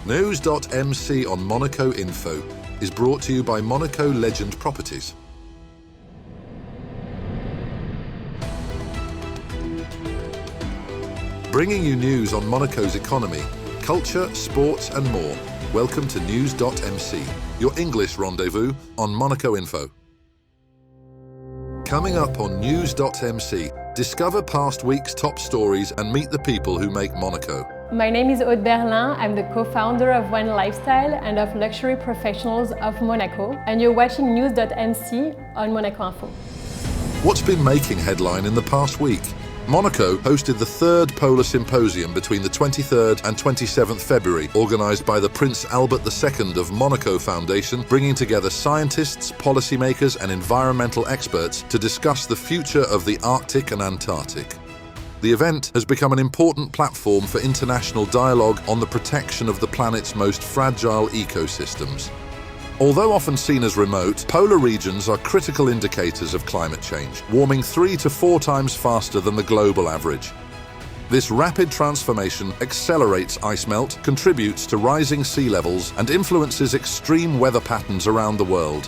News.mc on Monaco Info is brought to you by Monaco Legend Properties. Bringing you news on Monaco's economy, culture, sports and more. Welcome to News.mc, your English rendezvous on Monaco Info. Coming up on News.mc, discover past week's top stories and meet the people who make Monaco. My name is Aude Berlin. I'm the co-founder of One Lifestyle and of Luxury Professionals of Monaco, and you're watching News.mc on Monaco Info. What's been making headline in the past week? Monaco hosted the third Polar Symposium between the 23rd and 27th February, organised by the Prince Albert II of Monaco Foundation, bringing together scientists, policymakers and environmental experts to discuss the future of the Arctic and Antarctic. The event has become an important platform for international dialogue on the protection of the planet's most fragile ecosystems. Although often seen as remote, polar regions are critical indicators of climate change, warming 3 to 4 times faster than the global average. This rapid transformation accelerates ice melt, contributes to rising sea levels, and influences extreme weather patterns around the world.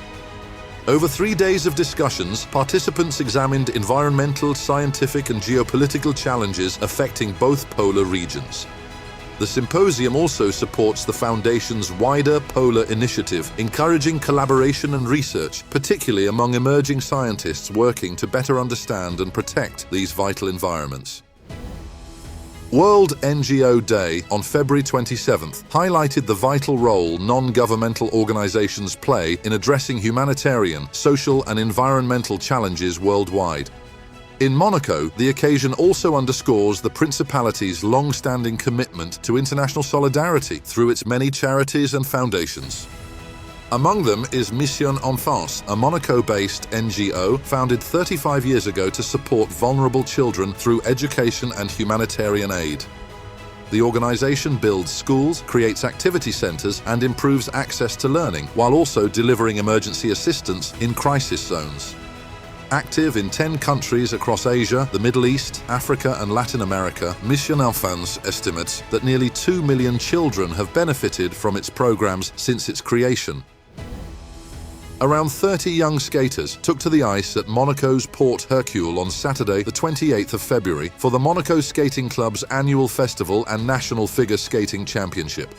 Over 3 days of discussions, participants examined environmental, scientific, and geopolitical challenges affecting both polar regions. The symposium also supports the Foundation's wider Polar Initiative, encouraging collaboration and research, particularly among emerging scientists working to better understand and protect these vital environments. World NGO Day on February 27th highlighted the vital role non-governmental organizations play in addressing humanitarian, social, and environmental challenges worldwide. In Monaco, the occasion also underscores the Principality's long-standing commitment to international solidarity through its many charities and foundations. Among them is Mission Enfance, a Monaco-based NGO founded 35 years ago to support vulnerable children through education and humanitarian aid. The organization builds schools, creates activity centers, and improves access to learning, while also delivering emergency assistance in crisis zones. Active in 10 countries across Asia, the Middle East, Africa and Latin America, Mission Enfance estimates that nearly 2 million children have benefited from its programs since its creation. Around 30 young skaters took to the ice at Monaco's Port Hercule on Saturday, the 28th of February, for the Monaco Skating Club's annual festival and National Figure Skating Championship.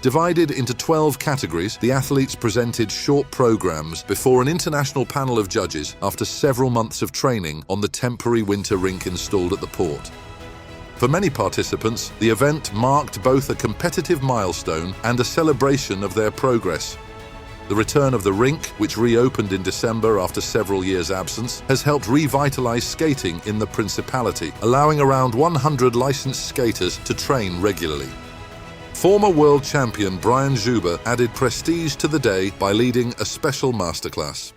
Divided into 12 categories, the athletes presented short programs before an international panel of judges after several months of training on the temporary winter rink installed at the port. For many participants, the event marked both a competitive milestone and a celebration of their progress. The return of the rink, which reopened in December after several years' absence, has helped revitalize skating in the Principality, allowing around 100 licensed skaters to train regularly. Former world champion Brian Zuber added prestige to the day by leading a special masterclass.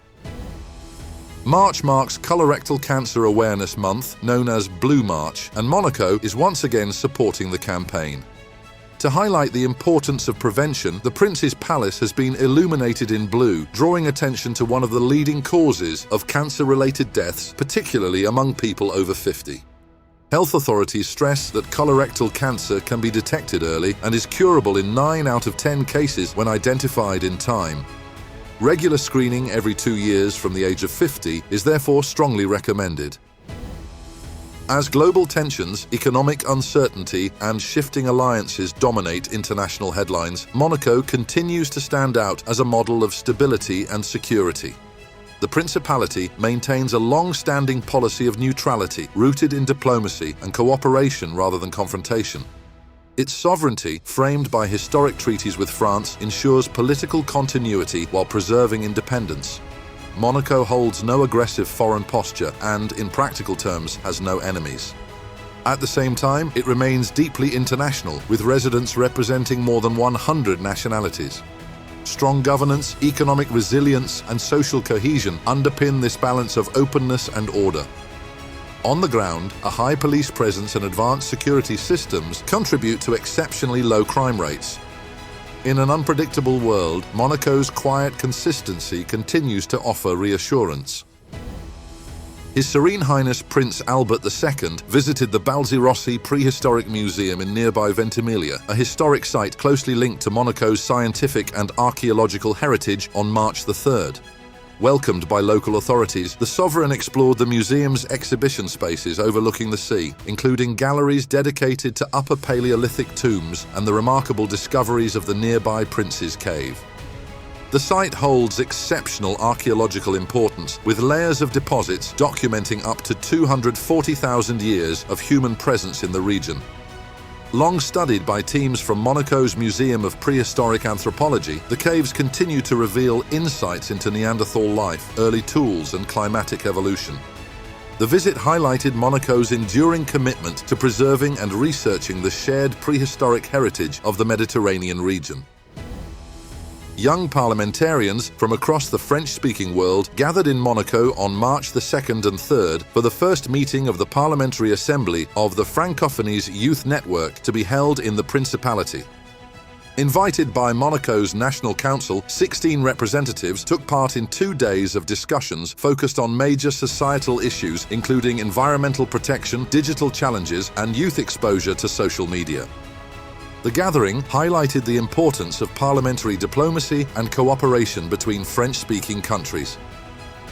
March marks Colorectal Cancer Awareness Month, known as Blue March, and Monaco is once again supporting the campaign. To highlight the importance of prevention, the Prince's Palace has been illuminated in blue, drawing attention to one of the leading causes of cancer-related deaths, particularly among people over 50. Health authorities stress that colorectal cancer can be detected early and is curable in 9 out of 10 cases when identified in time. Regular screening every 2 years from the age of 50 is therefore strongly recommended. As global tensions, economic uncertainty, and shifting alliances dominate international headlines, Monaco continues to stand out as a model of stability and security. The Principality maintains a long-standing policy of neutrality, rooted in diplomacy and cooperation rather than confrontation. Its sovereignty, framed by historic treaties with France, ensures political continuity while preserving independence. Monaco holds no aggressive foreign posture and, in practical terms, has no enemies. At the same time, it remains deeply international, with residents representing more than 100 nationalities. Strong governance, economic resilience, and social cohesion underpin this balance of openness and order. On the ground, a high police presence and advanced security systems contribute to exceptionally low crime rates. In an unpredictable world, Monaco's quiet consistency continues to offer reassurance. His Serene Highness Prince Albert II visited the Balzirossi Prehistoric Museum in nearby Ventimiglia, a historic site closely linked to Monaco's scientific and archaeological heritage, on March the 3rd. Welcomed by local authorities, the sovereign explored the museum's exhibition spaces overlooking the sea, including galleries dedicated to Upper Paleolithic tombs and the remarkable discoveries of the nearby Prince's Cave. The site holds exceptional archaeological importance, with layers of deposits documenting up to 240,000 years of human presence in the region. Long studied by teams from Monaco's Museum of Prehistoric Anthropology, the caves continue to reveal insights into Neanderthal life, early tools, and climatic evolution. The visit highlighted Monaco's enduring commitment to preserving and researching the shared prehistoric heritage of the Mediterranean region. Young parliamentarians from across the French-speaking world gathered in Monaco on March the 2nd and 3rd for the first meeting of the Parliamentary Assembly of the Francophonies Youth Network, to be held in the Principality. Invited by Monaco's National Council, 16 representatives took part in 2 days of discussions focused on major societal issues, including environmental protection, digital challenges, and youth exposure to social media. The gathering highlighted the importance of parliamentary diplomacy and cooperation between French-speaking countries.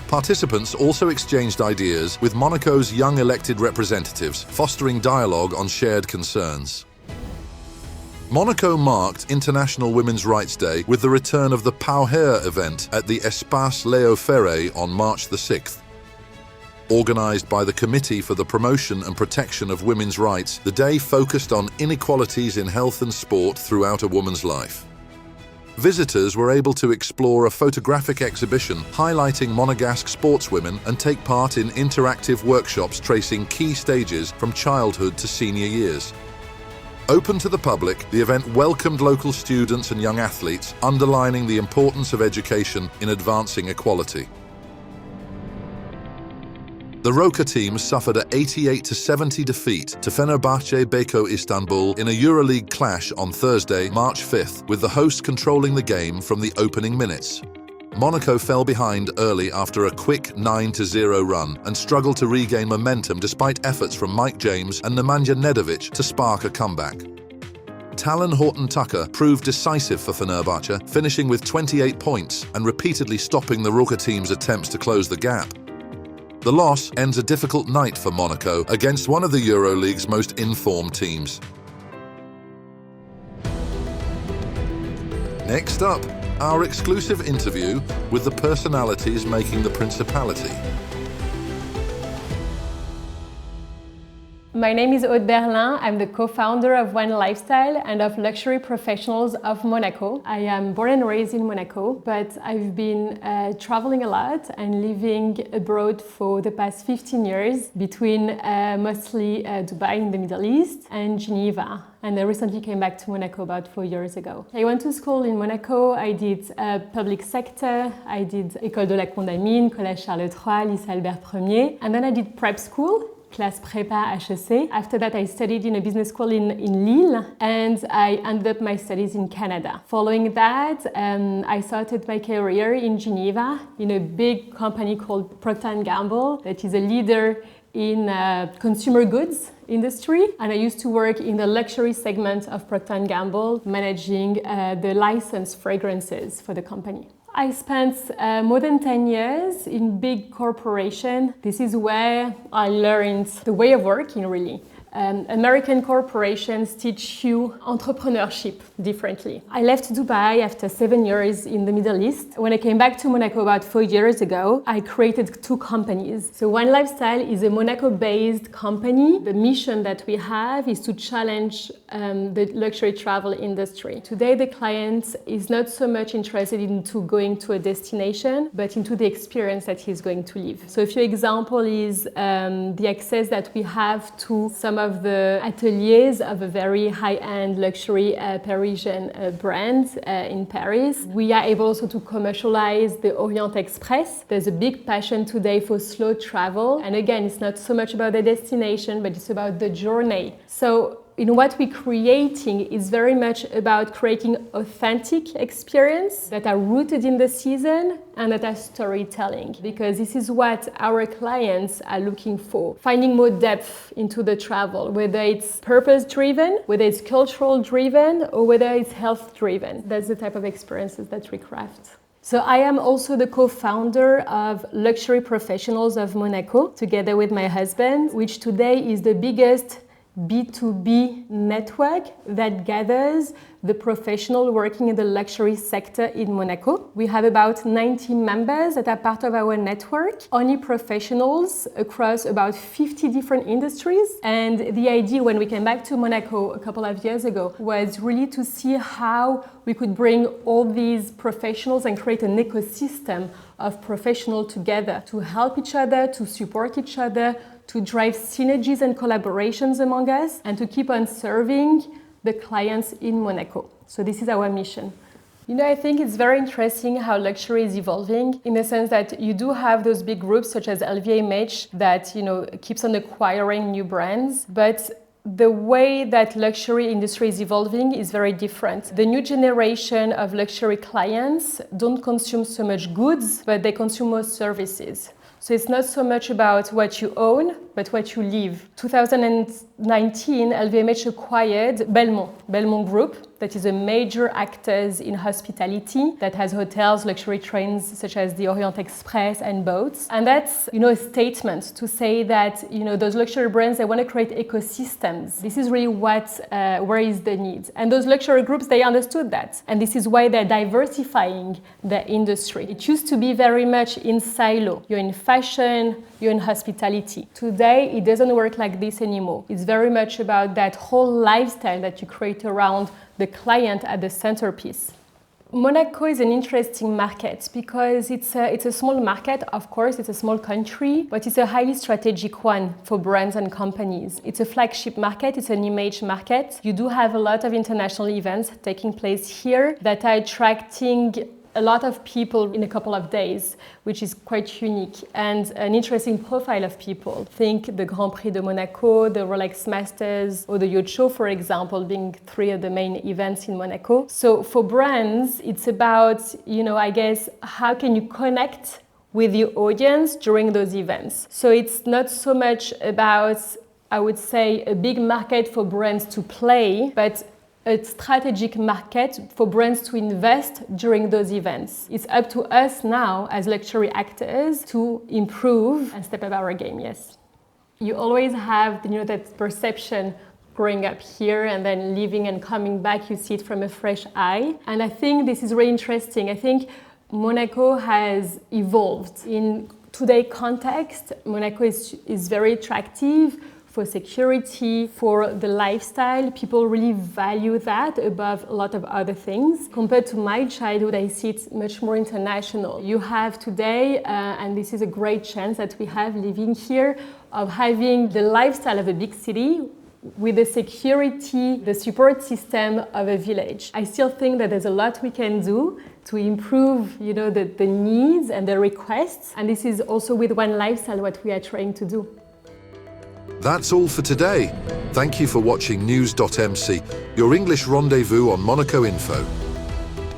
Participants also exchanged ideas with Monaco's young elected representatives, fostering dialogue on shared concerns. Monaco marked International Women's Rights Day with the return of the Pauher event at the Espace Léo Ferré on March the 6th. Organised by the Committee for the Promotion and Protection of Women's Rights, the day focused on inequalities in health and sport throughout a woman's life. Visitors were able to explore a photographic exhibition highlighting Monegasque sportswomen and take part in interactive workshops tracing key stages from childhood to senior years. Open to the public, the event welcomed local students and young athletes, underlining the importance of education in advancing equality. The Roka team suffered an 88-70 defeat to Fenerbahce Beko Istanbul in a EuroLeague clash on Thursday, March 5th, with the host controlling the game from the opening minutes. Monaco fell behind early after a quick 9-0 run and struggled to regain momentum despite efforts from Mike James and Nemanja Nedovic to spark a comeback. Talon Horton-Tucker proved decisive for Fenerbahce, finishing with 28 points and repeatedly stopping the Roka team's attempts to close the gap. The loss ends a difficult night for Monaco against one of the EuroLeague's most informed teams. Next up, our exclusive interview with the personalities making the Principality. My name is Aude Berlin. I'm the co-founder of One Lifestyle and of Luxury Professionals of Monaco. I am born and raised in Monaco, but I've been traveling a lot and living abroad for the past 15 years between mostly Dubai in the Middle East and Geneva. And I recently came back to Monaco about 4 years ago. I went to school in Monaco. I did public sector. I did École de la Condamine, Collège Charles III, Lycée Albert Ier. And then I did prep school, class prépa HEC. After that, I studied in a business school in Lille, and I ended up my studies in Canada. Following that, I started my career in Geneva in a big company called Procter & Gamble that is a leader in consumer goods industry, and I used to work in the luxury segment of Procter & Gamble, managing the licensed fragrances for the company. I spent more than 10 years in big corporation. This is where I learned the way of working, really. American corporations teach you entrepreneurship differently. I left Dubai after 7 years in the Middle East. When I came back to Monaco about 4 years ago, I created 2 companies. So One Lifestyle is a Monaco-based company. The mission that we have is to challenge the luxury travel industry. Today, the client is not so much interested into going to a destination, but into the experience that he's going to live. So a few example is the access that we have to some of the ateliers of a very high-end luxury Parisian brand in Paris. We are able also to commercialize the Orient Express. There's a big passion today for slow travel. And again, it's not so much about the destination, but it's about the journey. So in what we're creating is very much about creating authentic experience that are rooted in the season and that are storytelling, because this is what our clients are looking for. Finding more depth into the travel, whether it's purpose-driven, whether it's cultural-driven, or whether it's health-driven. That's the type of experiences that we craft. So I am also the co-founder of Luxury Professionals of Monaco, together with my husband, which today is the biggest B2B network that gathers the professional working in the luxury sector in Monaco. We have about 90 members that are part of our network, only professionals across about 50 different industries. And the idea when we came back to Monaco a couple of years ago was really to see how we could bring all these professionals and create an ecosystem of professionals together to help each other, to support each other, to drive synergies and collaborations among us, and to keep on serving the clients in Monaco. So this is our mission. You know, I think it's very interesting how luxury is evolving, in the sense that you do have those big groups such as LVMH that, you know, keeps on acquiring new brands, but the way that luxury industry is evolving is very different. The new generation of luxury clients don't consume so much goods, but they consume more services. So it's not so much about what you own, but what you live. 2019, LVMH acquired Belmont Group, that is a major actors in hospitality, that has hotels, luxury trains such as the Orient Express and boats. And that's, you know, a statement to say that, you know, those luxury brands, they want to create ecosystems. This is really where is the need. And those luxury groups, they understood that. And this is why they're diversifying the industry. It used to be very much in silo. You're in fashion, you're in hospitality. Today, it doesn't work like this anymore. It's very much about that whole lifestyle that you create around the client at the centerpiece. Monaco is an interesting market because it's a small market, of course, it's a small country, but it's a highly strategic one for brands and companies. It's a flagship market, it's an image market. You do have a lot of international events taking place here that are attracting a lot of people in a couple of days, which is quite unique, and an interesting profile of people. Think the Grand Prix de Monaco, the Rolex Masters, or the Yacht Show, for example, being three of the main events in Monaco. So for brands, it's about, you know, I guess, how can you connect with your audience during those events? So it's not so much about, I would say, a big market for brands to play, but a strategic market for brands to invest during those events. It's up to us now as luxury actors to improve and step up our game, yes. You always have, you know, that perception growing up here and then leaving and coming back, you see it from a fresh eye. And I think this is really interesting. I think Monaco has evolved. In today's context, Monaco is very attractive for security, for the lifestyle. People really value that above a lot of other things. Compared to my childhood, I see it much more international. You have today, and this is a great chance that we have living here, of having the lifestyle of a big city with the security, the support system of a village. I still think that there's a lot we can do to improve, you know, the needs and the requests. And this is also with One Lifestyle what we are trying to do. That's all for today. Thank you for watching News.mc, your English rendezvous on Monaco Info.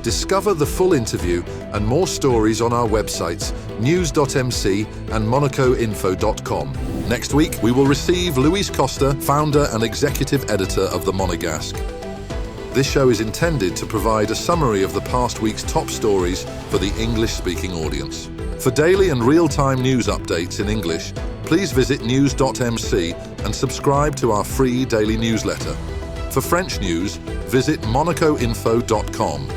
Discover the full interview and more stories on our websites, News.mc and MonacoInfo.com. Next week, we will receive Louise Costa, founder and executive editor of the Monégasque. This show is intended to provide a summary of the past week's top stories for the English-speaking audience. For daily and real-time news updates in English, please visit News.mc and subscribe to our free daily newsletter. For French news, visit MonacoInfo.com.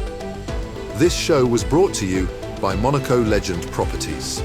This show was brought to you by Monaco Legend Properties.